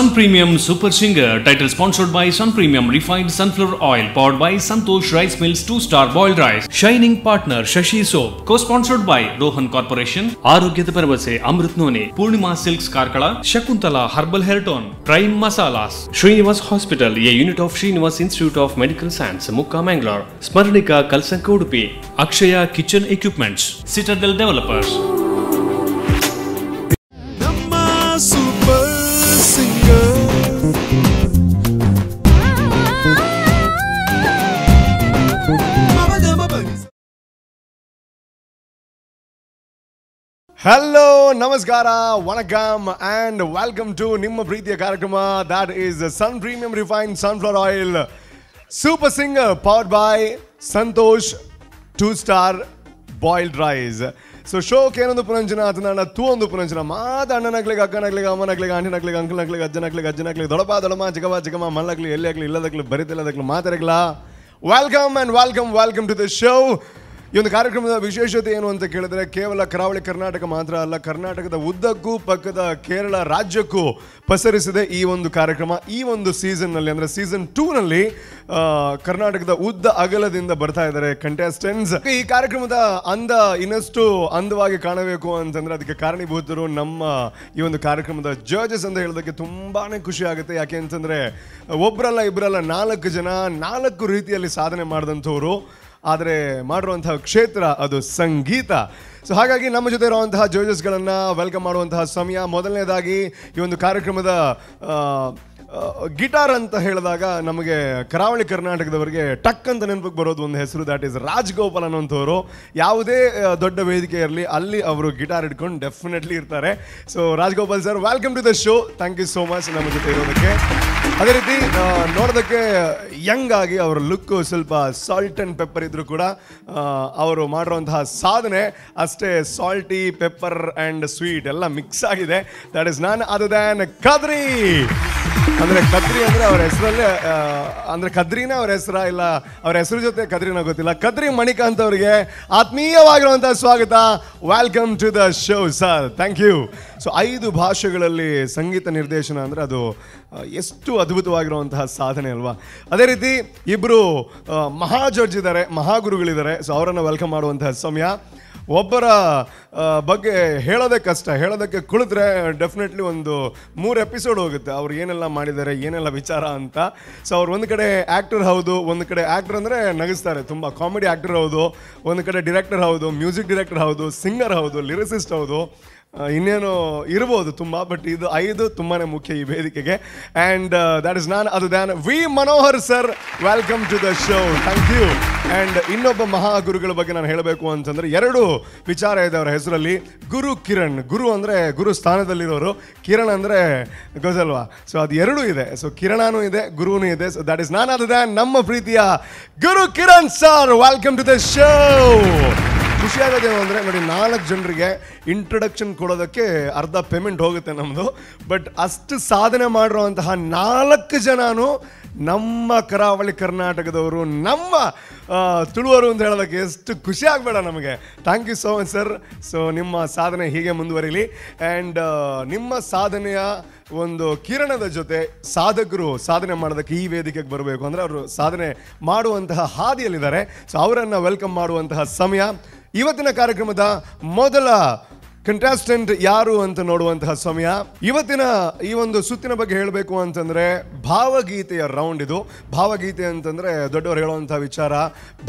Sun Premium Super Singer, title sponsored by Sun Premium Refined Sunflower Oil, powered by Santosh Rice Mills 2-star boiled rice. Shining partner Shashi Soap, co-sponsored by Rohan Corporation. ಆರೋಗ್ಯದ ಭರವಸೆ Amrut Noni, Purnima silks Karkala, Shakuntala herbal hair tone, prime masalas, Srinivas hospital, a unit of Srinivas institute of medical science, Mukka Mangalore, Smaranika Kalsanka Udupi, Akshaya kitchen equipments, citadel developers. Hello, Namaskara, Vanakkam and welcome to Nimma Preethiya Karakama, that is Sun Premium Refined Sunflower Oil Super Singer powered by Santosh 2-star boiled rice. So show kenondu punanjana atana tuondu punanjana maada annanaklige akkanaklige ammanaklige antinaklige uncle-naklige ajjanaklige dodapa chikama mallakli ellakli illadakli baritilladakli maatarakla. Welcome and welcome to the show. ಈ ಒಂದು ಕಾರ್ಯಕ್ರಮದ ವಿಶೇಷತೆ ಏನು ಅಂತ ಕೇಳಿದ್ರೆ ಕೇವಲ ಕರಾವಳಿ ಕರ್ನಾಟಕ ಮಾತ್ರ ಅಲ್ಲ, ಕರ್ನಾಟಕದ ಉದ್ದಕ್ಕೂ ಪಕ್ಕದ ಕೇರಳ ರಾಜ್ಯಕ್ಕೂ ಪಸರಿಸಿದೆ ಈ ಒಂದು ಕಾರ್ಯಕ್ರಮ. ಈ ಒಂದು ಸೀಸನ್ನಲ್ಲಿ ಅಂದರೆ ಸೀಸನ್ 2ನಲ್ಲಿ ಕರ್ನಾಟಕದ ಉದ್ದ ಅಗಲದಿಂದ ಬರ್ತಾ ಇದ್ದಾರೆ ಕಂಟೆಸ್ಟೆಂಟ್ಸ್. ಈ ಕಾರ್ಯಕ್ರಮದ ಅಂದ ಇನ್ನಷ್ಟು ಅಂದವಾಗಿ ಕಾಣಬೇಕು ಅಂತಂದ್ರೆ ಅದಕ್ಕೆ ಕಾರಣೀಭೂತರು ನಮ್ಮ ಈ ಒಂದು ಕಾರ್ಯಕ್ರಮದ ಜಡ್ಜಸ್ ಅಂತ ಹೇಳೋದಕ್ಕೆ ತುಂಬಾನೇ ಖುಷಿ ಆಗುತ್ತೆ. ಯಾಕೆ ಅಂತಂದ್ರೆ ಒಬ್ಬರಲ್ಲ ಇಬ್ಬರಲ್ಲ 4 ಜನ 4 ರೀತಿಯಲ್ಲಿ ಸಾಧನೆ ಮಾಡಿದಂಥವ್ರು, ಆದರೆ ಮಾಡಿರುವಂತಹ ಕ್ಷೇತ್ರ ಅದು ಸಂಗೀತ. ಸೊ ಹಾಗಾಗಿ ನಮ್ಮ ಜೊತೆ ಇರುವಂತಹ ಜಡ್ಜಸ್ಗಳನ್ನು ವೆಲ್ಕಮ್ ಮಾಡುವಂತಹ ಸಮಯ. ಮೊದಲನೇದಾಗಿ ಈ ಒಂದು ಕಾರ್ಯಕ್ರಮದ ಗಿಟಾರ್ ಅಂತ ಹೇಳಿದಾಗ ನಮಗೆ ಕರಾವಳಿ ಕರ್ನಾಟಕದವರಿಗೆ ಟಕ್ ಅಂತ ನೆನಪಿಗೆ ಬರೋದು ಒಂದು ಹೆಸರು, ದ್ಯಾಟ್ ಈಸ್ ರಾಜ್ಗೋಪಾಲ್ ಅನ್ನೋಂಥವ್ರು. ಯಾವುದೇ ದೊಡ್ಡ ವೇದಿಕೆ ಇರಲಿ ಅಲ್ಲಿ ಅವರು ಗಿಟಾರ್ ಹಿಡ್ಕೊಂಡು ಡೆಫಿನೆಟ್ಲಿ ಇರ್ತಾರೆ. So Rajgopal sir, welcome to the show. Thank you so much ನಮ್ಮ ಜೊತೆ ಇರೋದಕ್ಕೆ. ಅದೇ ರೀತಿ ನೋಡೋದಕ್ಕೆ ಯಂಗ್ ಆಗಿ ಅವರ ಲುಕ್ಕು ಸ್ವಲ್ಪ ಸಾಲ್ಟ್ ಆ್ಯಂಡ್ ಪೆಪ್ಪರ್ ಇದ್ದರೂ ಕೂಡ ಅವರು ಮಾಡಿರುವಂತಹ ಸಾಧನೆ ಅಷ್ಟೇ ಸಾಲ್ಟಿ, ಪೆಪ್ಪರ್ ಆ್ಯಂಡ್ ಸ್ವೀಟ್ ಎಲ್ಲ ಮಿಕ್ಸ್ ಆಗಿದೆ. That is none other than Kadri. ಅಂದರೆ ಕದ್ರಿ ಅಂದರೆ ಅವ್ರ ಹೆಸರಲ್ಲೇ ಅಂದರೆ ಕದ್ರಿನೇ ಅವ್ರ ಹೆಸರ ಇಲ್ಲ ಅವ್ರ ಹೆಸರು ಜೊತೆ ಕದ್ರಿನ ಗೊತ್ತಿಲ್ಲ. ಕದ್ರಿ ಮಣಿಕಾಂತ್ ಅವರಿಗೆ ಆತ್ಮೀಯವಾಗಿರುವಂಥ ಸ್ವಾಗತ. Welcome to the show sir. Thank you. So 5 ಭಾಷೆಗಳಲ್ಲಿ ಸಂಗೀತ ನಿರ್ದೇಶನ ಅಂದರೆ ಅದು ಎಷ್ಟು ಅದ್ಭುತವಾಗಿರುವಂತಹ ಸಾಧನೆ ಅಲ್ವಾ. ಅದೇ ರೀತಿ ಇಬ್ಬರು ಮಹಾ ಜಡ್ಜ್ ಇದ್ದಾರೆ, ಮಹಾಗುರುಗಳಿದ್ದಾರೆ. ಸೊ ಅವರನ್ನು ವೆಲ್ಕಮ್ ಮಾಡುವಂತಹ ಸಮಯ. ಒಬ್ಬರ ಬಗ್ಗೆ ಹೇಳೋದೇ ಕಷ್ಟ, ಹೇಳೋದಕ್ಕೆ ಕುಳಿತರೆ ಡೆಫಿನೆಟ್ಲಿ ಒಂದು 3 ಎಪಿಸೋಡ್ ಹೋಗುತ್ತೆ ಅವ್ರು ಏನೆಲ್ಲ ಮಾಡಿದ್ದಾರೆ ಏನೆಲ್ಲ ವಿಚಾರ ಅಂತ. ಸೊ ಅವ್ರು ಒಂದು ಕಡೆ ಆ್ಯಕ್ಟರ್ ಹೌದು, ಒಂದು ಕಡೆ ಆ್ಯಕ್ಟರ್ ಅಂದರೆ ನಗಿಸ್ತಾರೆ, ತುಂಬ ಕಾಮಿಡಿ ಆ್ಯಕ್ಟರ್ ಹೌದು, ಒಂದು ಕಡೆ ಡಿರೆಕ್ಟರ್ ಹೌದು, ಮ್ಯೂಸಿಕ್ ಡೈರೆಕ್ಟರ್ ಹೌದು, ಸಿಂಗರ್ ಹೌದು, ಲಿರಿಸಿಸ್ಟ್ ಹೌದು, ಇನ್ನೇನು ಇರ್ಬೋದು ತುಂಬ. ಬಟ್ ಇದು 5 ತುಂಬಾ ಮುಖ್ಯ ಈ ವೇದಿಕೆಗೆ. And that is none other than V Manohar sir. Welcome to the show. Thank you. And ಇನ್ನೊಬ್ಬ ಮಹಾಗುರುಗಳ ಬಗ್ಗೆ ನಾನು ಹೇಳಬೇಕು ಅಂತಂದರೆ 2 ವಿಚಾರ ಇದೆ ಅವರ ಹೆಸರಲ್ಲಿ. ಗುರು ಕಿರಣ್. ಗುರು ಅಂದರೆ ಗುರು ಸ್ಥಾನದಲ್ಲಿರೋರು, ಕಿರಣ್ ಅಂದರೆ ಗೊತ್ತಲ್ವಾ. ಸೊ ಅದು 2 ಇದೆ. ಸೊ ಕಿರಣನೂ ಇದೆ, ಗುರುನೂ ಇದೆ. So that is none other than ನಮ್ಮ ಪ್ರೀತಿಯ Guru Kiran sir. Welcome to the show. ಖುಷಿಯಾಗೋದೇನು ಅಂದರೆ ನೋಡಿ, 4 ಜನರಿಗೆ ಇಂಟ್ರೊಡಕ್ಷನ್ ಕೊಡೋದಕ್ಕೆ ಅರ್ಧ ಪೇಮೆಂಟ್ ಹೋಗುತ್ತೆ ನಮ್ಮದು. ಬಟ್ ಅಷ್ಟು ಸಾಧನೆ ಮಾಡಿರುವಂತಹ 4 ಜನನೂ ನಮ್ಮ ಕರಾವಳಿ ಕರ್ನಾಟಕದವರು, ನಮ್ಮ ತುಳುವರು ಅಂತ ಹೇಳೋದಕ್ಕೆ ಎಷ್ಟು ಖುಷಿ ಆಗಬೇಡ ನಮಗೆ. Thank you so much sir. So ನಿಮ್ಮ ಸಾಧನೆ ಹೀಗೆ ಮುಂದುವರಿಲಿ. ಆ್ಯಂಡ್ ನಿಮ್ಮ ಸಾಧನೆಯ ಒಂದು ಕಿರಣದ ಜೊತೆ ಸಾಧಕರು ಸಾಧನೆ ಮಾಡೋದಕ್ಕೆ ಈ ವೇದಿಕೆಗೆ ಬರಬೇಕು ಅಂದರೆ ಅವರು ಸಾಧನೆ ಮಾಡುವಂತಹ ಹಾದಿಯಲ್ಲಿದ್ದಾರೆ. ಸೊ ಅವರನ್ನು ವೆಲ್ಕಮ್ ಮಾಡುವಂತಹ ಸಮಯ. ಇವತ್ತಿನ ಕಾರ್ಯಕ್ರಮದ ಮೊದಲ ಕಂಟೆಸ್ಟೆಂಟ್ ಯಾರು ಅಂತ ನೋಡುವಂತಹ ಸಮಯ. ಇವತ್ತಿನ ಈ ಒಂದು ಸುತ್ತಿನ ಬಗ್ಗೆ ಹೇಳಬೇಕು ಅಂತಂದರೆ ಭಾವಗೀತೆಯ ರೌಂಡ್ ಇದು. ಭಾವಗೀತೆ ಅಂತಂದರೆ ದೊಡ್ಡವರು ಹೇಳುವಂತಹ ವಿಚಾರ,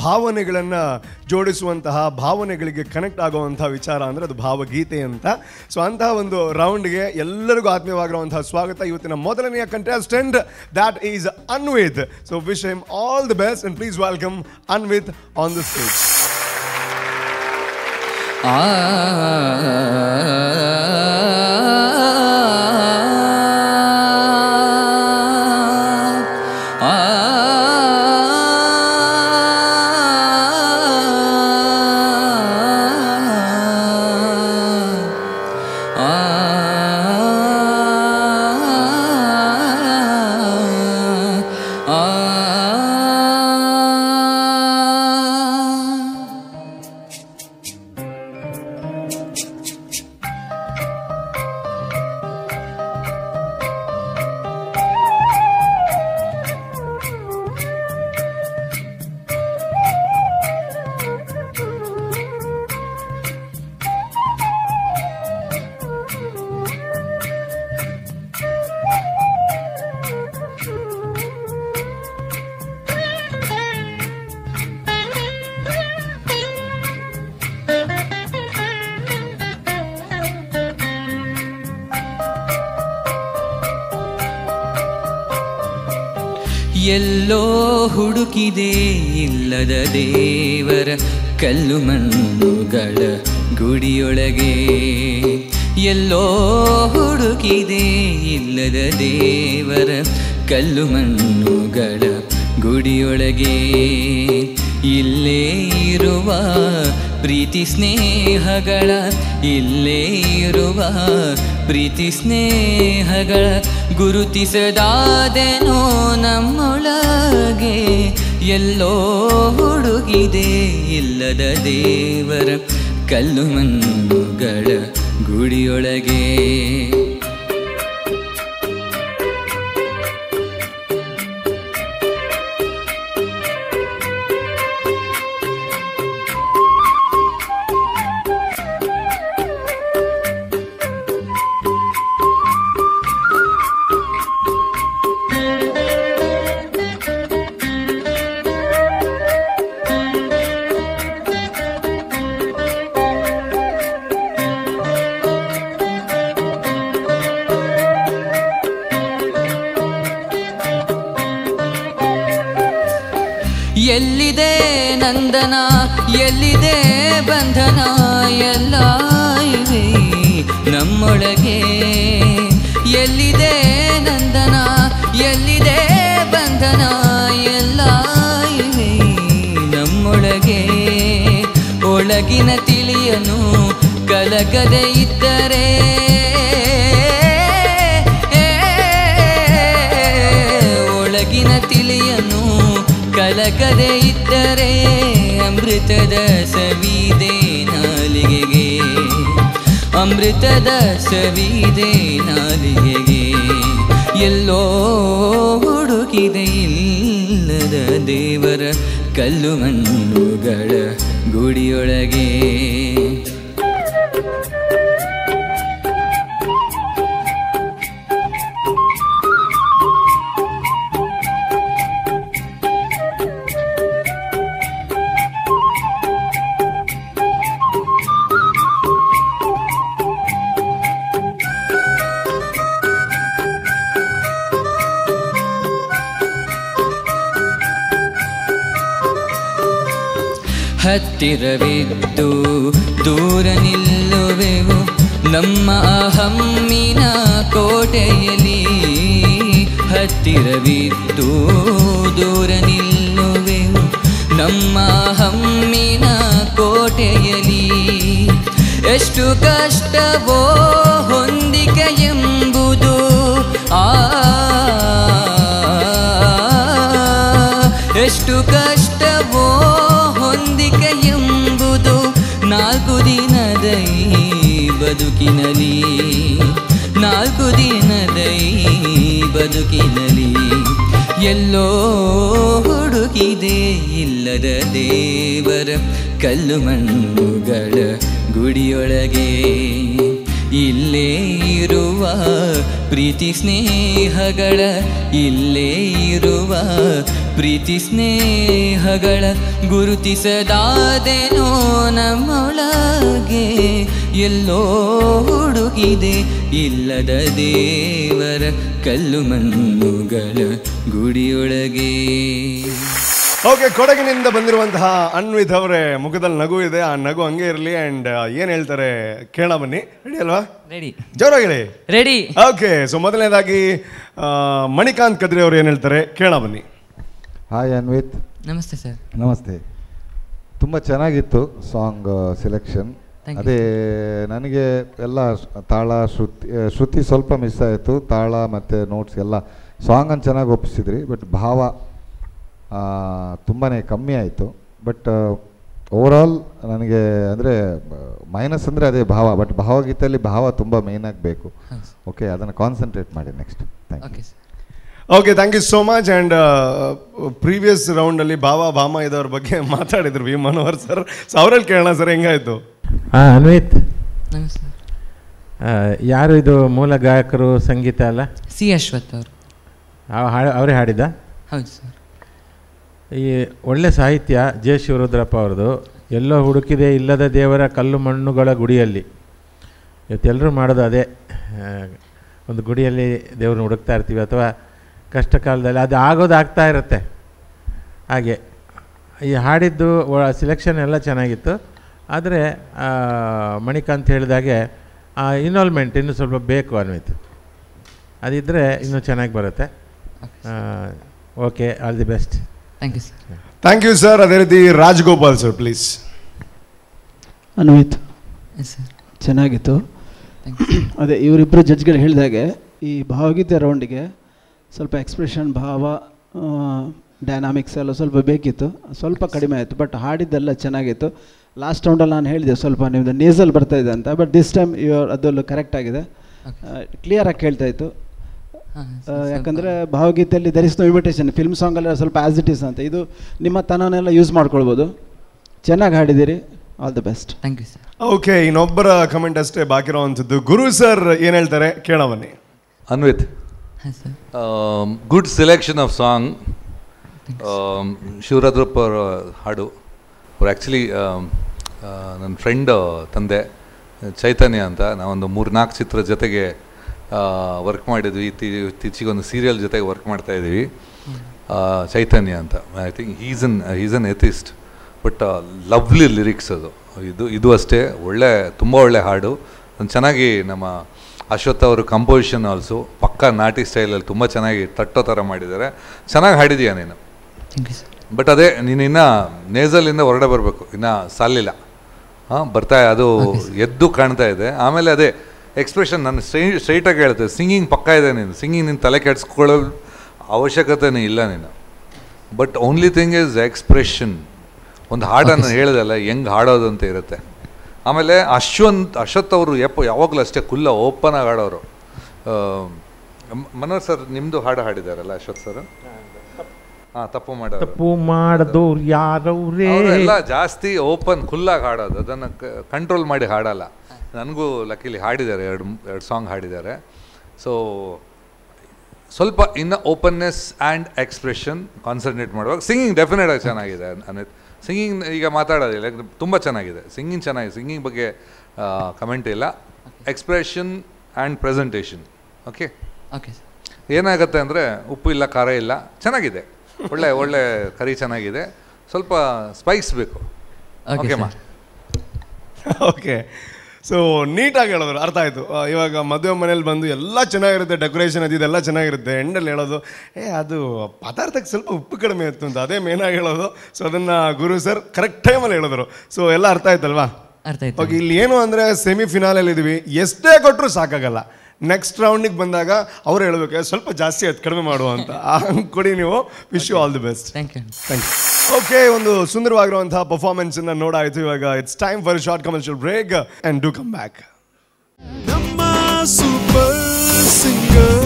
ಭಾವನೆಗಳನ್ನು ಜೋಡಿಸುವಂತಹ, ಭಾವನೆಗಳಿಗೆ ಕನೆಕ್ಟ್ ಆಗುವಂತಹ ವಿಚಾರ ಅಂದರೆ ಅದು ಭಾವಗೀತೆ ಅಂತ. ಸೊ ಅಂತಹ ಒಂದು ರೌಂಡ್ಗೆ ಎಲ್ಲರಿಗೂ ಆತ್ಮೀಯವಾಗಿರುವಂತಹ ಸ್ವಾಗತ. ಇವತ್ತಿನ ಮೊದಲನೆಯ contestant that is Anvith. So wish him all the best and please welcome Anvith on the stage. ಎಲ್ಲೋ ಹುಡುಕಿದೆ ಇಲ್ಲದ ದೇವರ ಕಲ್ಲು ಮಣ್ಣುಗಳ ಗುಡಿಯೊಳಗೆ. ಎಲ್ಲೋ ಹುಡುಕಿದೆ ಇಲ್ಲದ ದೇವರ ಕಲ್ಲು ಮಣ್ಣುಗಳ ಗುಡಿಯೊಳಗೆ. ಇಲ್ಲೇ ಇರುವ ಪ್ರೀತಿ ಸ್ನೇಹಗಳ, ಇಲ್ಲೇ ಇರುವ ಪ್ರೀತಿ ಸ್ನೇಹಗಳ ಗುರುತಿಸದಾದೆನೋ ನಮ್ಮೊಳಗೆ. ಎಲ್ಲೋ ಹುಡುಗಿದೆ ಇಲ್ಲದ ದೇವರ ಕಲ್ಲು ಮಣ್ಣುಗಳ ಗುಡಿಯೊಳಗೆ. ಎಲ್ಲಿದೆ ನಂದನ, ಎಲ್ಲಿದೆ ಬಂಧನ, ಎಲ್ಲ ಇವೆ ನಮ್ಮೊಳಗೆ. ಎಲ್ಲಿದೆ ನಂದನ, ಎಲ್ಲಿದೆ ಬಂಧನ, ಎಲ್ಲ ಇವೆ ನಮ್ಮೊಳಗೆ. ಒಳಗಿನ ತಿಳಿಯನು ಕಲಕದೆ ಇದ್ದರೆ, ಒಳಗಿನ ತಿಳಿಯನು ಕಲಕದೆ ಇದ್ದರೆ ಅಮೃತದ ಸವಿದೆ ನಾಲಿಗೆಗೆ, ಅಮೃತದ ಸವಿದೆ ನಾಲಿಗೆಗೆ. ಎಲ್ಲೋ ಹುಡುಕಿದೆ ಇಲ್ಲದ ದೇವರ ಕಲ್ಲು ಮಣ್ಣುಗಳ ಗುಡಿಯೊಳಗೆ. ಹತ್ತಿರವಿದ್ದು ದೂರ ನಿಲ್ಲುವೆವು ನಮ್ಮ ಹಮ್ಮಿನ ಕೋಟೆಯಲ್ಲಿ. ಹತ್ತಿರವಿದ್ದು ದೂರ ನಿಲ್ಲುವೆವು ನಮ್ಮ ಹಮ್ಮಿನ ಕೋಟೆಯಲ್ಲಿ. ಎಷ್ಟು ಕಷ್ಟವೋ ಹೊಂದಿಕೆ ಎಂಬುದು, ಎಷ್ಟು ಕಷ್ಟವೋ ಹೊಂದಿಕೆ ಎಂಬುದು ನಾಲ್ಕು ದಿನದ ಬದುಕಿನಲಿ, ನಾಲ್ಕು ದಿನದ ಬದುಕಿನಲಿ. ಎಲ್ಲೋ ಹುಡುಕಿದೆ ಇಲ್ಲದ ದೇವರ ಕಲ್ಲು ಮಣ್ಣುಗಳ ಗುಡಿಯೊಳಗೆ. ಇಲ್ಲೇ ಇರುವ ಪ್ರೀತಿ ಸ್ನೇಹಗಳ, ಇಲ್ಲೇ ಇರುವ ಪ್ರೀತಿ ಸ್ನೇಹಗಳ ಗುರುತಿಸದಾದೆನೋ ನಮ್ಮೊಳಗೆ. ಎಲ್ಲೋ ಹುಡುಕಿದೆ ಇಲ್ಲದ ದೇವರ ಕಲ್ಲು ಮಣ್ಣುಗಳ ಗುಡಿಯೊಳಗೆ. ಓಕೆ, ಕೊಡಗಿನಿಂದ ಬಂದಿರುವಂತಹ ಅನ್ವಿತ್ ಅವರೇ ಮುಖದಲ್ಲಿ ನಗು ಇದೆ, ಆ ನಗು ಹಂಗೆ ಇರಲಿ. ಅಂಡ್ ಏನ್ ಹೇಳ್ತಾರೆ ಕೇಳ ಬನ್ನಿ. ರೆಡಿ ಅಲ್ವಾ? ರೆಡಿ. ಜೋರಾಗಿ ಹೇಳಿ. ರೆಡಿ. ಓಕೆ, ಸೊ ಮೊದಲನೇದಾಗಿ ಮಣಿಕಾಂತ್ ಕದ್ರಿ ಅವರು ಏನ್ ಹೇಳ್ತಾರೆ ಕೇಳ ಬನ್ನಿ. ಹಾಯ್ ಅನ್ವಿತ್. ನಮಸ್ತೆ ಸರ್. ನಮಸ್ತೆ. ತುಂಬ ಚೆನ್ನಾಗಿತ್ತು ಸಾಂಗ್ ಸೆಲೆಕ್ಷನ್. ಅದೇ ನನಗೆ ಎಲ್ಲ ತಾಳ ಶ್ರುತಿ ಸ್ವಲ್ಪ ಮಿಸ್ ಆಯಿತು, ತಾಳ ಮತ್ತು ನೋಟ್ಸ್ ಎಲ್ಲ ಸಾಂಗನ್ನು ಚೆನ್ನಾಗಿ ಒಪ್ಪಿಸಿದ್ರಿ. ಬಟ್ ಭಾವ ತುಂಬಾ ಕಮ್ಮಿ ಆಯಿತು. ಬಟ್ ಓವರಾಲ್ ನನಗೆ ಅಂದರೆ ಮೈನಸ್ ಅಂದರೆ ಅದೇ ಭಾವ. ಬಟ್ ಭಾವಗೀತೆಯಲ್ಲಿ ಭಾವ ತುಂಬ ಮೇಯ್ನಾಗಿ ಬೇಕು. ಓಕೆ, ಅದನ್ನು ಕಾನ್ಸಂಟ್ರೇಟ್ ಮಾಡಿ next. Thank you. Okay, thank you so much. And previous ರೌಂಡಲ್ಲಿ ಭಾವ ಭಾಮ ಇದವ್ರ ಬಗ್ಗೆ ಮಾತಾಡಿದ್ರು ವಿ ಮನೋಹರ್ ಸರ್. ಸೊ ಅವರಲ್ಲಿ ಕೇಳೋಣ ಸರ್, ಹೆಂಗಾಯಿತು? ಅನ್ವಿತ್, ನಮಸ್ತೆ. ಯಾರು ಇದು ಮೂಲ ಗಾಯಕರು? ಸಂಗೀತ ಅಲ್ಲ? ಸಿ ಅಶ್ವಥ್ ಅವರು. ಅವರೇ ಹಾಡಿದ? ಹೌದು ಸರ್. ಈ ಒಳ್ಳೆ ಸಾಹಿತ್ಯ ಜೆ ಶಿವರುದ್ರಪ್ಪ ಅವ್ರದ್ದು. ಎಲ್ಲೋ ಹುಡುಕಿದೆ ಇಲ್ಲದ ದೇವರ ಕಲ್ಲು ಮಣ್ಣುಗಳ ಗುಡಿಯಲ್ಲಿ. ಇವತ್ತೆಲ್ಲರೂ ಮಾಡೋದು ಅದೇ, ಒಂದು ಗುಡಿಯಲ್ಲಿ ದೇವ್ರನ್ನ ಹುಡುಕ್ತಾ ಇರ್ತೀವಿ, ಅಥವಾ ಕಷ್ಟ ಕಾಲದಲ್ಲಿ ಅದು ಆಗೋದಾಗ್ತಾ ಇರುತ್ತೆ. ಹಾಗೆ ಈ ಹಾಡಿದ್ದು ಸಿಲೆಕ್ಷನ್ ಎಲ್ಲ ಚೆನ್ನಾಗಿತ್ತು. ಆದರೆ ಮಣಿಕಾಂತ್ ಹೇಳಿದಾಗೆ ಇನ್ವಾಲ್ವ್ಮೆಂಟ್ ಇನ್ನೂ ಸ್ವಲ್ಪ ಬೇಕು ಅನ್ವಿತು. ಅದಿದ್ದರೆ ಇನ್ನೂ ಚೆನ್ನಾಗಿ ಬರುತ್ತೆ. Okay, all the best. Thank you sir. Thank you sir. ಅದೇ ರೀತಿ Rajagopal sir please. Anvith sir ಚೆನ್ನಾಗಿತ್ತು. ಅದೇ ಇವರಿಬ್ಬರು ಜಡ್ಜ್ಗಳು ಹೇಳಿದಾಗೆ ಈ ಭಾವಗೀತೆ ರೌಂಡಿಗೆ ಸ್ವಲ್ಪ ಎಕ್ಸ್ಪ್ರೆಷನ್, ಭಾವ, ಡೈನಾಮಿಕ್ಸ್ ಎಲ್ಲ ಸ್ವಲ್ಪ ಬೇಕಿತ್ತು. ಸ್ವಲ್ಪ ಕಡಿಮೆ ಆಯಿತು, ಬಟ್ ಹಾಡಿದ್ದೆಲ್ಲ ಚೆನ್ನಾಗಿತ್ತು. ಲಾಸ್ಟ್ ರೌಂಡಲ್ಲಿ ನಾನು ಹೇಳಿದೆ ಸ್ವಲ್ಪ ನಿಮ್ಮದು ನೇಸಲ್ ಬರ್ತಾಯಿದೆ ಅಂತ, ಬಟ್ ದಿಸ್ ಟೈಮ್ ಅದೆಲ್ಲ ಕರೆಕ್ಟ್ ಆಗಿದೆ, ಕ್ಲಿಯರಾಗಿ ಕೇಳ್ತಾ ಇತ್ತು. ಯಾಕಂದರೆ ಭಾವಗೀತೆಯಲ್ಲಿ there is no imitation, film ಸಾಂಗಲ್ಲ ಸ್ವಲ್ಪ ಆ್ಯಸ್ ಇಟ್ ಈಸ್ ಅಂತ. ಇದು ನಿಮ್ಮ ತನನೆಲ್ಲ ಯೂಸ್ ಮಾಡ್ಕೊಳ್ಬೋದು. ಚೆನ್ನಾಗಿ ಹಾಡಿದ್ದೀರಿ, all the best. Thank you sir. Okay, ಇನ್ನೊಬ್ಬರ ಕಮೆಂಟ್ ಅಷ್ಟೇ ಬಾಕಿ ಇರೋವಂಥದ್ದು. ಗುರು ಸರ್ ಏನು ಹೇಳ್ತಾರೆ ಕೇಳವನ್ನಿ. ಅನ್ವಿತ್, ಹಾಂ sir. Good selection of song. Shivarudrappa ಅವರ ಹಾಡು ಅವ್ರು ಆ್ಯಕ್ಚುಲಿ ನನ್ನ ಫ್ರೆಂಡ್ ತಂದೆ ಚೈತನ್ಯ ಅಂತ. ನಾವೊಂದು 3-4 ಚಿತ್ರ ಜೊತೆಗೆ ವರ್ಕ್ ಮಾಡಿದ್ವಿ. ಇತ್ತೀಚೆಗೆ ಒಂದು ಸೀರಿಯಲ್ ಜೊತೆಗೆ ವರ್ಕ್ ಮಾಡ್ತಾಯಿದ್ದೀವಿ. ಚೈತನ್ಯ ಅಂತ. I think is an atheist, but lovely lyrics ಅದು. ಇದು ಅಷ್ಟೇ ತುಂಬ ಒಳ್ಳೆ ಹಾಡು. ಚೆನ್ನಾಗಿ ನಮ್ಮ ಅಶ್ವಥ್ ಅವರು ಕಂಪೋಸಿಷನ್ ಆಲ್ಸೋ ಪಕ್ಕಾ ನಾಟಿ ಸ್ಟೈಲಲ್ಲಿ ತುಂಬ ಚೆನ್ನಾಗಿ ತಟ್ಟೋ ಥರ ಮಾಡಿದ್ದಾರೆ. ಚೆನ್ನಾಗಿ ಹಾಡಿದೀಯ ನೀನು. ಬಟ್ ಅದೇ ನೀನು ಇನ್ನೂ ನೇಸಲಿಂದ ಹೊರಗಡೆ ಬರಬೇಕು, ಇನ್ನೂ ಸಾಲಿಲ್ಲ. ಬರ್ತಾ ಅದು ಎದ್ದು ಕಾಣ್ತಾ ಇದೆ. ಆಮೇಲೆ ಅದೇ ಎಕ್ಸ್ಪ್ರೆಷನ್ ನಾನು ಸ್ಟ್ರೈಟಾಗಿ ಹೇಳ್ತೆ, ಸಿಂಗಿಂಗ್ ಪಕ್ಕಾ ಇದೆ ನೀನು. ಸಿಂಗಿಂಗ್ ನೀನು ತಲೆ ಕೆಡ್ಸ್ಕೊಳ್ಳೋ ಅವಶ್ಯಕತೆನೇ ಇಲ್ಲ ನೀನು. But only thing is expression. ಒಂದು ಹಾಡನ್ನು ಹೇಳಿದಲ್ಲ ಹೆಂಗೆ ಹಾಡೋದು ಅಂತ ಇರುತ್ತೆ. ಆಮೇಲೆ ಅಶ್ವಥ್ ಅವರು ಯಾವಾಗಲೂ ಅಷ್ಟೇ ಓಪನ್ ಆಗಿ ಹಾಡೋರು. ಮನೋಹರ್ ಸರ್ ನಿಮ್ಮದು ಹಾಡು ಹಾಡಿದಾರಲ್ಲ ಅಶ್ವಥ್ ಸರ್? ತಪ್ಪು ಮಾಡೋದು ಯಾರವ್ರೇ ಎಲ್ಲ ಜಾಸ್ತಿ ಓಪನ್ ಖುಲ್ಲಾಗಿ ಹಾಡೋದು, ಅದನ್ನು ಕಂಟ್ರೋಲ್ ಮಾಡಿ ಹಾಡಲ್ಲ. ನನಗೂ ಲಕ್ಕಿಲಿ ಹಾಡಿದ್ದಾರೆ, ಎರಡು ಸಾಂಗ್ ಹಾಡಿದ್ದಾರೆ. ಸೊ ಸ್ವಲ್ಪ ಇನ್ನು ಓಪನ್ನೆಸ್ ಆ್ಯಂಡ್ ಎಕ್ಸ್ಪ್ರೆಷನ್ ಕಾನ್ಸಂಟ್ರೇಟ್ ಮಾಡುವಾಗ ಸಿಂಗಿಂಗ್ ಡೆಫಿನೆಟಾಗಿ ಚೆನ್ನಾಗಿದೆ. ಅನಿತ್ ಸಿಂಗಿಂಗ್ ಈಗ ಮಾತಾಡೋದಿಲ್ಲ, ತುಂಬ ಚೆನ್ನಾಗಿದೆ ಸಿಂಗಿಂಗ್. ಚೆನ್ನಾಗಿದೆ ಸಿಂಗಿಂಗ್ ಬಗ್ಗೆ ಕಮೆಂಟ್ ಇಲ್ಲ. Expression and presentation okay. ಏನಾಗುತ್ತೆ ಅಂದರೆ ಉಪ್ಪು ಇಲ್ಲ, ಖಾರ ಇಲ್ಲ, ಚೆನ್ನಾಗಿದೆ. ಒಳ್ಳೆ ಕರಿ ಚೆನ್ನಾಗಿದೆ, ಸ್ವಲ್ಪ ಸ್ಪೈಸ್ ಬೇಕು. ಓಕೆಮ್ಮ. ಓಕೆ, ಸೊ ನೀಟಾಗಿ ಹೇಳೋದು ಅರ್ಥ ಆಯಿತು. ಇವಾಗ ಮದುವೆ ಮನೇಲಿ ಬಂದು ಎಲ್ಲ ಚೆನ್ನಾಗಿರುತ್ತೆ, ಡೆಕೋರೇಷನ್ ಅದೆಲ್ಲ ಚೆನ್ನಾಗಿರುತ್ತೆ, ಎಂಡಲ್ಲಿ ಹೇಳೋದು ಅದು ಪದಾರ್ಥಕ್ಕೆ ಸ್ವಲ್ಪ ಉಪ್ಪು ಕಡಿಮೆ ಇತ್ತು ಅಂತ, ಅದೇ ಮೇನಾಗಿ ಹೇಳೋದು. ಸೊ ಅದನ್ನು ಗುರು ಸರ್ ಕರೆಕ್ಟ್ ಟೈಮಲ್ಲಿ ಹೇಳಿದ್ರು. ಸೊ ಎಲ್ಲ ಅರ್ಥ ಆಯ್ತಲ್ವಾ? ಓಕೆ, ಇಲ್ಲಿ ಏನು ಅಂದರೆ ಸೆಮಿಫಿನಾಲಲ್ಲಿ ಇದ್ದೀವಿ, ಎಷ್ಟೇ ಕೊಟ್ಟರು ಸಾಕಾಗಲ್ಲ. ನೆಕ್ಸ್ಟ್ ರೌಂಡಿಗೆ ಬಂದಾಗ ಅವ್ರು ಹೇಳಬೇಕು ಸ್ವಲ್ಪ ಜಾಸ್ತಿ ಆಯ್ತು, ಕಡಿಮೆ ಮಾಡುವ ಅಂತ. ಕೊಡಿ ನೀವು. Wish you all the best. Thank you. Okay, ಒಂದು ಸುಂದರವಾಗಿರುವಂತಹ ಪರ್ಫಾರ್ಮೆನ್ಸ್ ಅನ್ನ ನೋಡಾಯಿತು. ಇವಾಗ it's time for short commercial break and do come back. ನಮ್ಮ super singer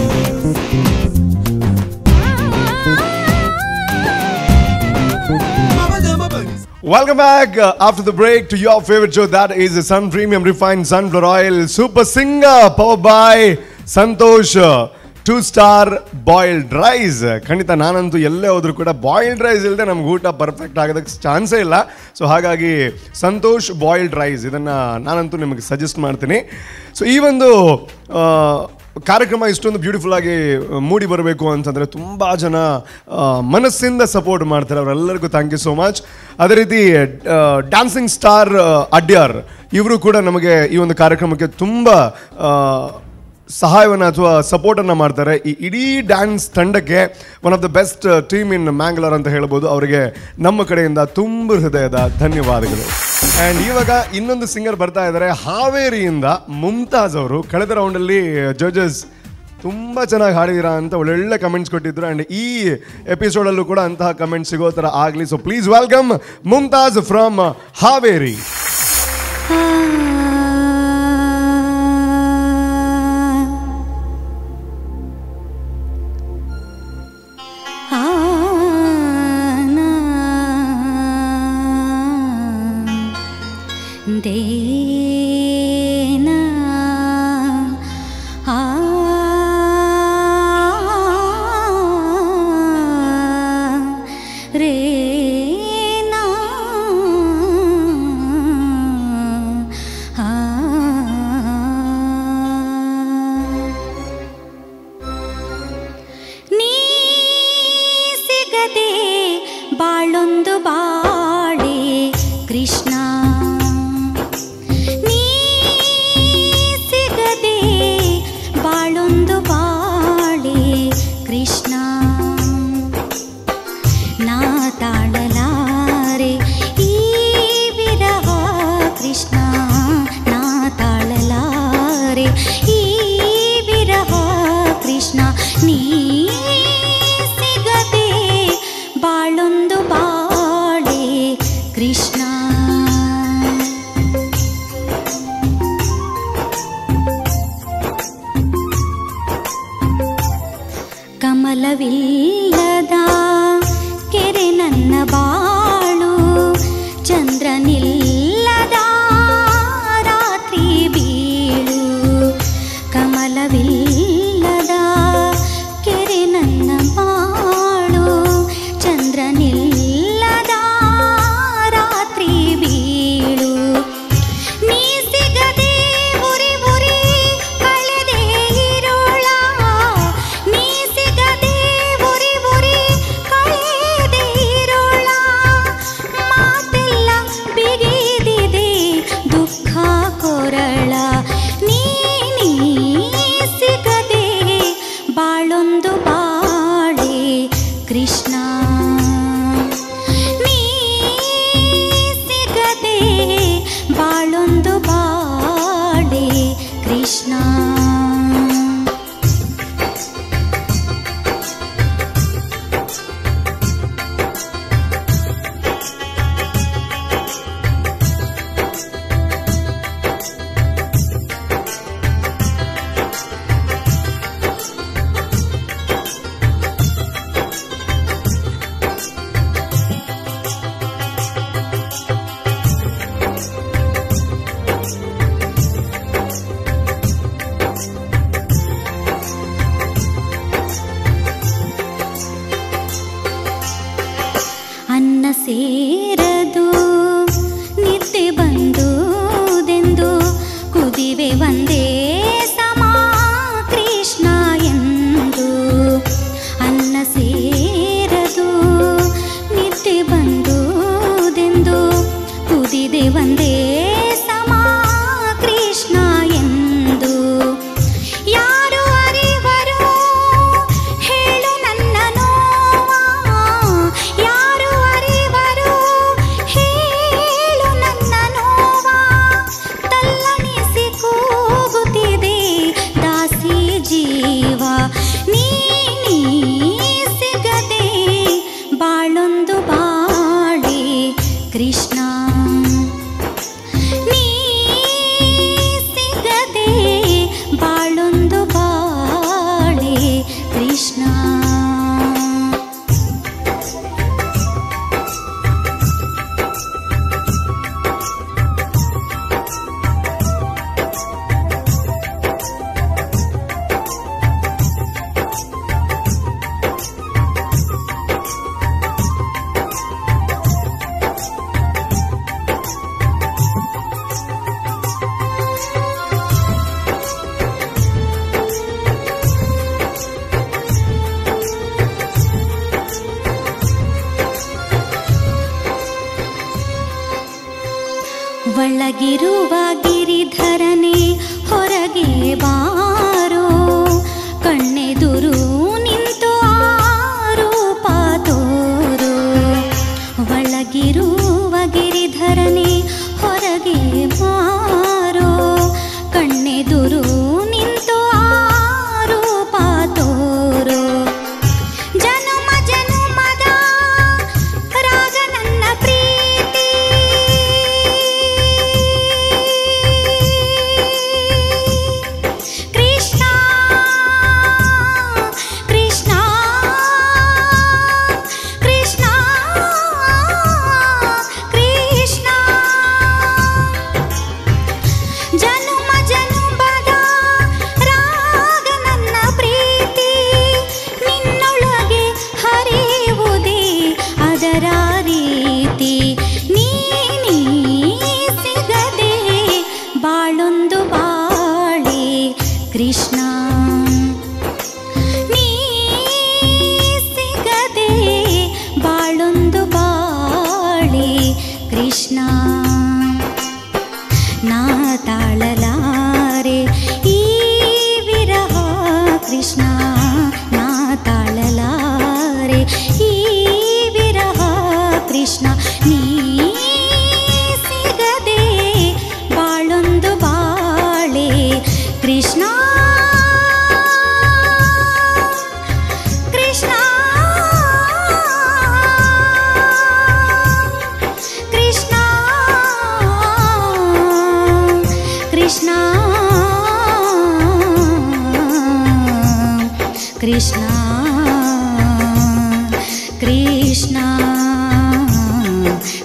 Welcome back after the break to your favorite show, that is the Sun Premium Refined Sunflower Oil Super Singer powered by Santosh 2-star boiled rice. ಖಂಡಿತ ನಾನಂತೂ ಎಲ್ಲೇ ಹೋದರೂ ಕೂಡ boiled rice ಇಲ್ಲದೆ ನಮ್ಗೆ ಊಟ perfect ಆಗೋದಕ್ಕೆ ಚಾನ್ಸೇ ಇಲ್ಲ. ಸೊ ಹಾಗಾಗಿ ಸಂತೋಷ್ ಬಾಯ್ಲ್ಡ್ ರೈಸ್ ಇದನ್ನು ನಾನಂತೂ ನಿಮಗೆ ಸಜೆಸ್ಟ್ ಮಾಡ್ತೀನಿ. ಸೊ ಈ ಒಂದು ಕಾರ್ಯಕ್ರಮ ಇಷ್ಟೊಂದು ಬ್ಯೂಟಿಫುಲ್ ಆಗಿ ಮೂಡಿ ಬರಬೇಕು ಅಂತಂದರೆ ತುಂಬ ಜನ ಮನಸ್ಸಿಂದ ಸಪೋರ್ಟ್ ಮಾಡ್ತಾರೆ. ಅವರೆಲ್ಲರಿಗೂ ಥ್ಯಾಂಕ್ ಯು ಸೋ ಮಚ್. ಅದೇ ರೀತಿ ಡ್ಯಾನ್ಸಿಂಗ್ ಸ್ಟಾರ್ ಅಡ್ಯಾರ್ ಇವರು ಕೂಡ ನಮಗೆ ಈ ಒಂದು ಕಾರ್ಯಕ್ರಮಕ್ಕೆ ತುಂಬ ಸಹಾಯವನ್ನು ಅಥವಾ ಸಪೋರ್ಟನ್ನು ಮಾಡ್ತಾರೆ. ಈ ಇಡೀ ಡ್ಯಾನ್ಸ್ ತಂಡಕ್ಕೆ one of the best team in Mangalore ಅಂತ ಹೇಳ್ಬೋದು. ಅವರಿಗೆ ನಮ್ಮ ಕಡೆಯಿಂದ ತುಂಬ ಹೃದಯದ ಧನ್ಯವಾದಗಳು. ಆ್ಯಂಡ್ ಇವಾಗ ಇನ್ನೊಂದು ಸಿಂಗರ್ ಬರ್ತಾ ಇದ್ದಾರೆ ಹಾವೇರಿಯಿಂದ, ಮುಮ್ತಾಜ್ ಅವರು. ಕಳೆದ ರೌಂಡಲ್ಲಿ ಜಡ್ಜಸ್ ತುಂಬ ಚೆನ್ನಾಗಿ ಹಾಡಿದ್ದೀರಾ ಅಂತ ಒಳ್ಳೊಳ್ಳೆ ಕಮೆಂಟ್ಸ್ ಕೊಟ್ಟಿದ್ರು. ಆ್ಯಂಡ್ ಈ ಎಪಿಸೋಡಲ್ಲೂ ಕೂಡ ಅಂತಹ ಕಮೆಂಟ್ಸ್ ಸಿಗೋ ಥರ ಆಗಲಿ. So please welcome Mumtaz from Haveri. रे ना ಕಮಲವಿಲ್ಲದ ಕೆರೆ ನನ್ನ ಬಾಳು, ಚಂದ್ರನಿಲ್ಲದ ರಾತ್ರಿ ಬೀಳು. ಕಮಲವಿಲ್ಲದ ಕೆರೆ ನನ್ನ ಬಾಳು, ಚಂದ್ರನಿಲ್ಲದ ರಾತ್ರಿ ಬೀಳು. ನೀ ಸಿಗದೆ ಉರಿ ಉರಿ ಕಳೆದೆ ಇರೋಳ, ನೀ ಸಿಗದೆ ಉರಿ ಉರಿ ಕಳೆದೆ ಇರೋಳ. ಮಾತೆಲ್ಲ ಬಿಗಿದಿದೆ ದುಃಖ ಕೊರಳ, ನೀ ಸಿಗದೆ ಬಾಳೊಂದು ಬಾಳೆ ಕೃಷ್ಣ. ನೀ ಸಿಗದೆ ಬಾಳೊಂದು ಬಾಳೆ ಕೃಷ್ಣ. ಅನ್ನ ಸೇರದು ನಿದ್ದೆ ಬಂದುದೆಂದು ಕುದಿವೆ ಒಂದೇ ಸಮ ಕೃಷ್ಣ ಎಂದು. ಅನ್ನ ಸೇರದು ನಿದ್ದೆ ಬಂದುದೆಂದು ಕುದಿದೆ ಒಂದೇ ಸಮ ಕೃಷ್ಣ ಎಂದು. ಯಾರು ಅರಿವರು ಹೇಳು ನನ್ನ ನೋವ, ಯಾರು ಅರಿವರು ಹೇಳು ನನ್ನ ನೋವ. ತಲ್ಲಣಿಸಿ ಕೂಗುತ್ತಿದೆ ದಾಸಿ ಜೀವ, ನೀ ಸಿಗದೆ ಬಾಳೊಂದು ಬಾಳೆ ಕೃಷ್ಣ. ನೀ ಸಿಗದೆ ಬಾಳೊಂದು ಬಾಳೆ ಕೃಷ್ಣ. ಒಳಗಿರುವ ಗಿರಿಧರನೇ ಹೊರಗೆ ಬಾರೋ, ಕಣ್ಣೆದುರು ನಿಂತು ಆರೂಪ ತೋರೋ. ಒಳಗಿರುವ ಗಿರಿಧರನೇ ಹೊರಗೆ ಬಾರೋ, ಕಣ್ಣೆದುರು ನಿಂತು ಆರೂಪ ತೋರೋ. ಜನುಮ ಜನುಮದ ರಾಗ ನನ್ನ ಪ್ರೀತಿ, ಕೃಷ್ಣ ಕೃಷ್ಣ ಕೃಷ್ಣ ಕೃಷ್ಣ. ಜನುಮ ಜನುಮದ ರಾಗ ನನ್ನ ಪ್ರೀತಿ, ನಿನ್ನೊಳಗೆ ಹರಿಯುವುದೇ ಅದರ ರೀತಿ. ನೀ ಸಿಗದೆ ಬಾಳೊಂದು ಬಾಳೆ ಕೃಷ್ಣ. ನೀ ಸಿಗದೆ ಬಾಳೊಂದು ಬಾಳೆ ಕೃಷ್ಣ. ನಾ ತಾಳಲಾರೆ ಈ ವಿರಹ ಕೃಷ್ಣ, ನಾ ತಾಳಲಾರೆ ಈ ವಿರಹ ಕೃಷ್ಣ. ನೀ ಸಿಗದೆ ಬಾಳೊಂದು ಬಾಳೆ Krishna. Krishna Krishna Krishna Krishna Krishna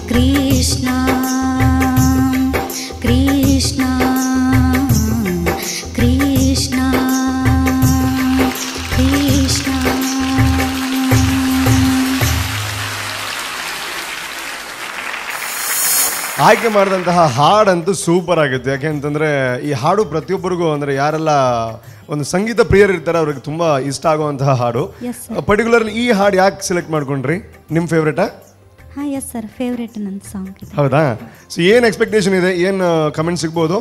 Krishna Krishna Krishna. ಆಯ್ಕೆ ಮಾಡಿದಂತಹ ಹಾಡಂತೂ ಸೂಪರ್ ಆಗಿತ್ತು. ಯಾಕೆ ಅಂತಂದರೆ ಈ ಹಾಡು ಪ್ರತಿಯೊಬ್ಬರಿಗೂ ಅಂದರೆ ಯಾರೆಲ್ಲ ಒಂದು ಸಂಗೀತ ಪ್ರಿಯರು ಇರ್ತಾರೆ ಅವ್ರಿಗೆ ತುಂಬ ಇಷ್ಟ ಆಗುವಂತಹ ಹಾಡು. ಪರ್ಟಿಕ್ಯುಲರ್ಲಿ ಈ ಹಾಡು ಯಾಕೆ ಸೆಲೆಕ್ಟ್ ಮಾಡ್ಕೊಂಡ್ರಿ? ನಿಮ್ಮ ಫೇವ್ರೇಟಾ? ಹಾಂ ಎಸ್ ಸರ್, ಫೇವ್ರೇಟ್ ನನ್ನ ಸಾಂಗ್. ಹೌದಾ? ಸೊ ಏನು ಎಕ್ಸ್ಪೆಕ್ಟೇಷನ್ ಇದೆ, ಏನು ಕಮೆಂಟ್ ಸಿಗ್ಬೋದು?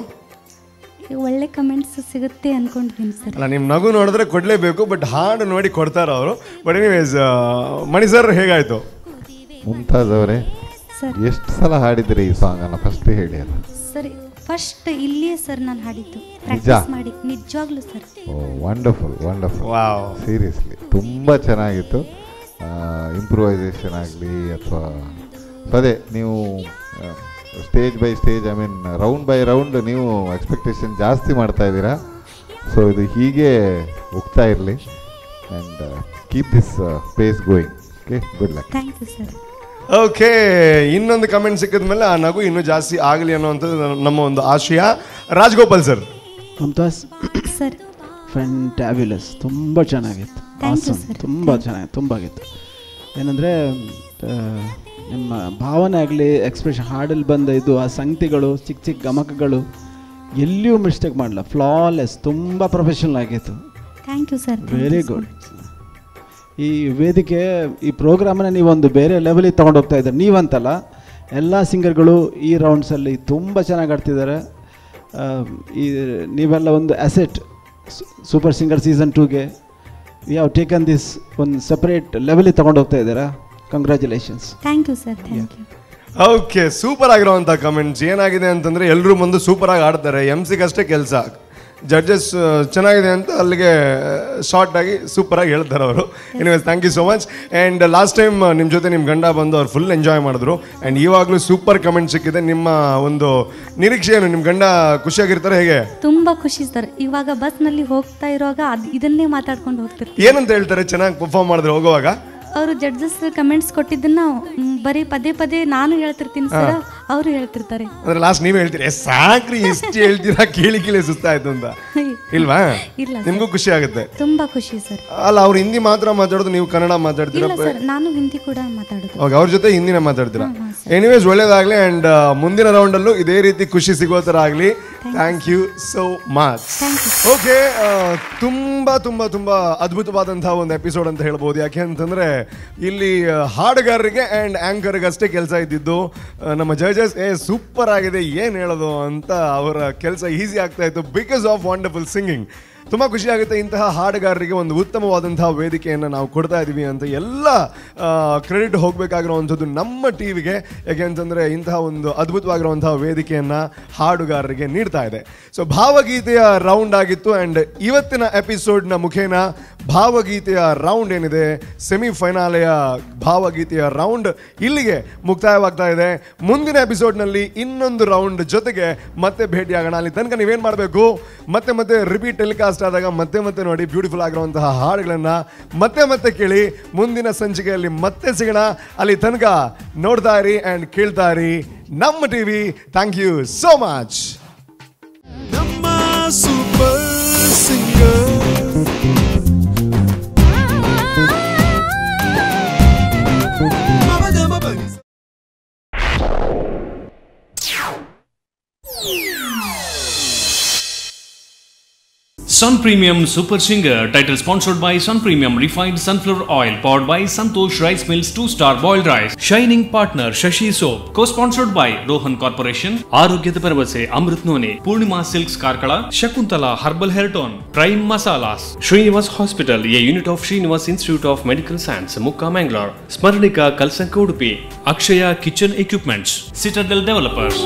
ಒಳ್ಳೆ ಕಮೆಂಟ್ಸ್ ಸಿಗುತ್ತೆ ಅನ್ಕೊಂಡಿದ್ದೀನಿ ಸರ್. ಅಲ್ಲ, ನಿಮ್ಮ ನಗು ನೋಡಿದ್ರೆ ಕೊಡಲೇಬೇಕು, ಬಟ್ ಹಾಡು ನೋಡಿ ಕೊಡ್ತಾರೆ ಅವರು. ಬಟ್ ಎನಿವೇಸ್, ಮಣಿ ಸರ್ ಹೇಗಾಯಿತು? ಮುಮ್ತಾಜ್ ಅವರೇ, ಎಷ್ಟು ಸಲ ಹಾಡಿದ್ರಿ ಈ ಸಾಂಗ್ ಅನ್ನ ಫಸ್ಟ್ ಹೇಳಿ ಅಲ್ಲ? ಸರ್ ಫಸ್ಟ್ ಇಲ್ಲಿಯೇ ಸರ್ ನಾನು ಹಾಡಿದ್ದು, ಪ್ರಾಕ್ಟೀಸ್ ಮಾಡಿ. ನಿಜವಾಗ್ಲೂ sir. Oh wonderful wonderful, wow, seriously ತುಂಬ ಚೆನ್ನಾಗಿತ್ತು. ಇಂಪ್ರೂವೈಸೇಷನ್ ಆಗಲಿ ಅಥವಾ ಅದೇ ನೀವು stage by stage, I mean round by round ನೀವು ಎಕ್ಸ್ಪೆಕ್ಟೇಷನ್ ಜಾಸ್ತಿ ಮಾಡ್ತಾ ಇದ್ದೀರಾ. ಸೊ ಇದು ಹೀಗೆ ಹೋಗ್ತಾ ಇರಲಿ and keep this pace going. Okay, good luck. Thank you sir. Okay, ಇನ್ನೊಂದು ಕಮೆಂಟ್ ಸಿಕ್ಕಿದ ಮೇಲೆ ಆ ನಗು ಇನ್ನೂ ಜಾಸ್ತಿ ಆಗಲಿ ಅನ್ನೋವಂಥದ್ದು ನಮ್ಮ ಒಂದು ಆಶಯ. ರಾಜಗೋಪಾಲ್ ಸರ್. ಮುಮ್ತಾಜ್ ಸರ್, ಫ್ಯಾಂಟ್ಯಾಬ್ಯುಲಸ್, ತುಂಬ ಚೆನ್ನಾಗಿತ್ತು. ತುಂಬ ಚೆನ್ನಾಗಿತ್ತು, ತುಂಬ ಆಗಿತ್ತು. ಏನಂದರೆ ನಿಮ್ಮ ಭಾವನೆ ಆಗಲಿ, ಎಕ್ಸ್ಪ್ರೆಷನ್, ಹಾಡಲ್ಲಿ ಬಂದ ಇದು, ಆ ಸಂಗತಿಗಳು, ಚಿಕ್ಕ ಚಿಕ್ಕ ಗಮಕಗಳು ಎಲ್ಲಿಯೂ ಮಿಸ್ಟೇಕ್ ಮಾಡಲ್ಲ, ಫ್ಲಾಲೆಸ್, ತುಂಬ ಪ್ರೊಫೆಷನಲ್ ಆಗಿತ್ತು. Thank you sir. Very good. ಈ ವೇದಿಕೆ, ಈ ಪ್ರೋಗ್ರಾಮನ್ನು ನೀವೊಂದು ಬೇರೆ ಲೆವೆಲಿಗೆ ತೊಗೊಂಡೋಗ್ತಾ ಇದ್ದಾರೆ. ನೀವಂತಲ್ಲ, ಎಲ್ಲ ಸಿಂಗರ್ಗಳು ಈ ರೌಂಡ್ಸಲ್ಲಿ ತುಂಬ ಚೆನ್ನಾಗಿ ಆಡ್ತಿದ್ದಾರೆ. ಈ ನೀವೆಲ್ಲ ಒಂದು ಅಸೆಟ್. ಸೂಪರ್ ಸಿಂಗರ್ ಸೀಸನ್ 2ಗೆ ವಿ ಹ್ಯಾವ್ ಟೇಕನ್ ದಿಸ್ ಒಂದು ಸಪ್ರೇಟ್ ಲೆವೆಲಿಗೆ ತೊಗೊಂಡೋಗ್ತಾ ಇದ್ದೀರಾ. Congratulations. Thank you sir. Thank you. Okay, super ಆಗಿರೋವಂಥ ಕಮೆಂಟ್ಸ್. ಏನಾಗಿದೆ ಅಂತಂದರೆ ಎಲ್ಲರೂ ಬಂದು ಸೂಪರಾಗಿ ಆಡ್ತಾರೆ, MCಗಷ್ಟೇ ಕೆಲಸ. ಜಡ್ಜಸ್ ಚೆನ್ನಾಗಿದೆ ಅಂತ ಅಲ್ಲಿಗೆ ಶಾರ್ಟ್ ಆಗಿ ಸೂಪರಾಗಿ ಹೇಳ್ತಾರೆ ಅವರು. Anyways, thank you so much. And last time ನಿಮ್ಮ ಜೊತೆ ನಿಮ್ಮ ಗಂಡ ಬಂದು ಅವ್ರು ಫುಲ್ ಎಂಜಾಯ್ ಮಾಡಿದ್ರು. ಆ್ಯಂಡ್ ಇವಾಗಲೂ ಸೂಪರ್ ಕಮೆಂಟ್ ಸಿಕ್ಕಿದೆ. ನಿಮ್ಮ ಒಂದು ನಿರೀಕ್ಷೆ ಏನು? ನಿಮ್ಮ ಗಂಡ ಖುಷಿಯಾಗಿರ್ತಾರೆ ಹೇಗೆ? ತುಂಬ ಖುಷಿ ಸರ್. ಇವಾಗ ಬಸ್ನಲ್ಲಿ ಹೋಗ್ತಾ ಇರುವಾಗ ಇದನ್ನೇ ಮಾತಾಡ್ಕೊಂಡು ಹೋಗ್ತಿರ್ತಾರೆ. ಏನಂತ ಹೇಳ್ತಾರೆ ಚೆನ್ನಾಗಿ ಪರ್ಫಾರ್ಮ್ ಮಾಡಿದ್ರೆ ಹೋಗುವಾಗ? ಅವರು ಜಡ್ಜಸ್ ಕಮೆಂಟ್ಸ್ ಕೊಟ್ಟಿದ್ದನ್ನ ಬರೀ ಪದೇ ಪದೇ ನಾನು ಹೇಳ್ತಿರ್ತೀನಿ ಸರ್, ಅವರು ಹೇಳ್ತಿರ್ತಾರೆ. ಅಂದ್ರೆ ಲಾಸ್ಟ್ ನೀವೇ ಹೇಳ್ತೀರಿ, ಸಾಕ್ರಿ ಇಷ್ಟು ಹೇಳ್ತೀರಾ, ಕೇಳಿ ಕೇಳಿ ಸುಸ್ತಾಯ್ತು ಅಂತ. ಇಲ್ವಾ? ಇಲ್ಲ, ನಿಮ್ಗೂ ಖುಷಿ ಆಗುತ್ತೆ? ತುಂಬಾ ಖುಷಿ ಸರ್. ಅಲ್ಲ, ಅವ್ರು ಹಿಂದಿ ಮಾತ್ರ ಮಾತಾಡೋದು, ನೀವು ಕನ್ನಡ ಮಾತಾಡ್ತೀರಾ? ನಾನು ಹಿಂದಿ ಕೂಡ ಮಾತಾಡೋದು. ಓಕೆ, ಅವ್ರ ಜೊತೆ ಹಿಂದಿನ ಮಾತಾಡ್ತೀರಾ? ಎನಿವೇಸ್, ಒಳ್ಳೇದಾಗ್ಲಿ. ಅಂಡ್ ಮುಂದಿನ ರೌಂಡ್ ಅಲ್ಲೂ ಇದೇ ರೀತಿ ಖುಷಿ ಸಿಗೋ ತರ ಆಗ್ಲಿ. Thank you so much. Okay, ತುಂಬಾ ತುಂಬಾ ತುಂಬಾ ಅದ್ಭುತವಾದಂತಹ ಒಂದು ಎಪಿಸೋಡ್ ಅಂತ ಹೇಳ್ಬೋದು. ಯಾಕೆ ಅಂತಂದ್ರೆ ಇಲ್ಲಿ ಹಾಡುಗಾರರಿಗೆ ಆ್ಯಂಡ್ ಆ್ಯಂಕರ್ಗೆ ಅಷ್ಟೇ ಕೆಲಸ ಇದ್ದಿದ್ದು. ನಮ್ಮ ಜಡ್ಜಸ್ ಸೂಪರ್ ಆಗಿದೆ, ಏನು ಹೇಳೋದು ಅಂತ ಅವರ ಕೆಲಸ ಈಸಿ ಆಗ್ತಾ ಇತ್ತು ಬಿಕಾಸ್ ಆಫ್ ವಂಡರ್ಫುಲ್ ಸಿಂಗಿಂಗ್. ತುಂಬ ಖುಷಿ ಆಗುತ್ತೆ. ಇಂತಹ ಹಾಡುಗಾರರಿಗೆ ಒಂದು ಉತ್ತಮವಾದಂತಹ ವೇದಿಕೆಯನ್ನು ನಾವು ಕೊಡ್ತಾ ಇದ್ದೀವಿ ಅಂತ ಎಲ್ಲ ಕ್ರೆಡಿಟ್ ಹೋಗಬೇಕಾಗಿರುವಂಥದ್ದು ನಮ್ಮ ಟಿವಿಗೆ. ಯಾಕೆ ಅಂತಂದರೆ ಇಂತಹ ಒಂದು ಅದ್ಭುತವಾಗಿರುವಂತಹ ವೇದಿಕೆಯನ್ನು ಹಾಡುಗಾರರಿಗೆ ನೀಡ್ತಾ ಇದೆ. ಸೊ ಭಾವಗೀತೆಯ ರೌಂಡ್ ಆಗಿತ್ತು. ಆ್ಯಂಡ್ ಇವತ್ತಿನ ಎಪಿಸೋಡ್ನ ಮುಖೇನ ಭಾವಗೀತೆಯ ರೌಂಡ್ ಏನಿದೆ, ಸೆಮಿಫೈನಾಲೆಯ ಭಾವಗೀತೆಯ ರೌಂಡ್ ಇಲ್ಲಿಗೆ ಮುಕ್ತಾಯವಾಗ್ತಾ ಇದೆ. ಮುಂದಿನ ಎಪಿಸೋಡ್ನಲ್ಲಿ ಇನ್ನೊಂದು ರೌಂಡ್ ಜೊತೆಗೆ ಮತ್ತೆ ಭೇಟಿಯಾಗೋಣ. ಅಲ್ಲಿ ತನಕ ನೀವೇನು ಮಾಡಬೇಕು, ಮತ್ತೆ ಮತ್ತೆ ರಿಪೀಟ್ ಟೆಲಿಕಾಸ್ಟ್ ಆದಾಗ ಮತ್ತೆ ಮತ್ತೆ ನೋಡಿ ಬ್ಯೂಟಿಫುಲ್ ಆಗಿರುವಂತಹ ಹಾಡುಗಳನ್ನು ಮತ್ತೆ ಮತ್ತೆ ಕೇಳಿ. ಮುಂದಿನ ಸಂಚಿಕೆಯಲ್ಲಿ ಮತ್ತೆ ಸಿಗೋಣ. ಅಲ್ಲಿ ತನಕ ನೋಡ್ತಾ ಇರಿ ಆ್ಯಂಡ್ ಕೇಳ್ತಾ ಇರಿ ನಮ್ಮ TV. Thank you so much. ನಮ್ಮ super singer Sun Premium Super Singer, title sponsored by Sun Premium Refined Sunflower Oil, powered by Santosh Rice Mills 2-star boiled rice. Shining partner Shashi Soap, co-sponsored by Rohan Corporation, Arogyada Parvase Amrit None, Purnima Silks Karkala, Shakuntala Herbal Hair Tone, Prime Masalas, Srinivas Hospital, a unit of Srinivas Institute of Medical Science, Mukka Mangalore, Smarnika Kalsanka Udupi, Akshaya Kitchen Equipments, Citadel Developers.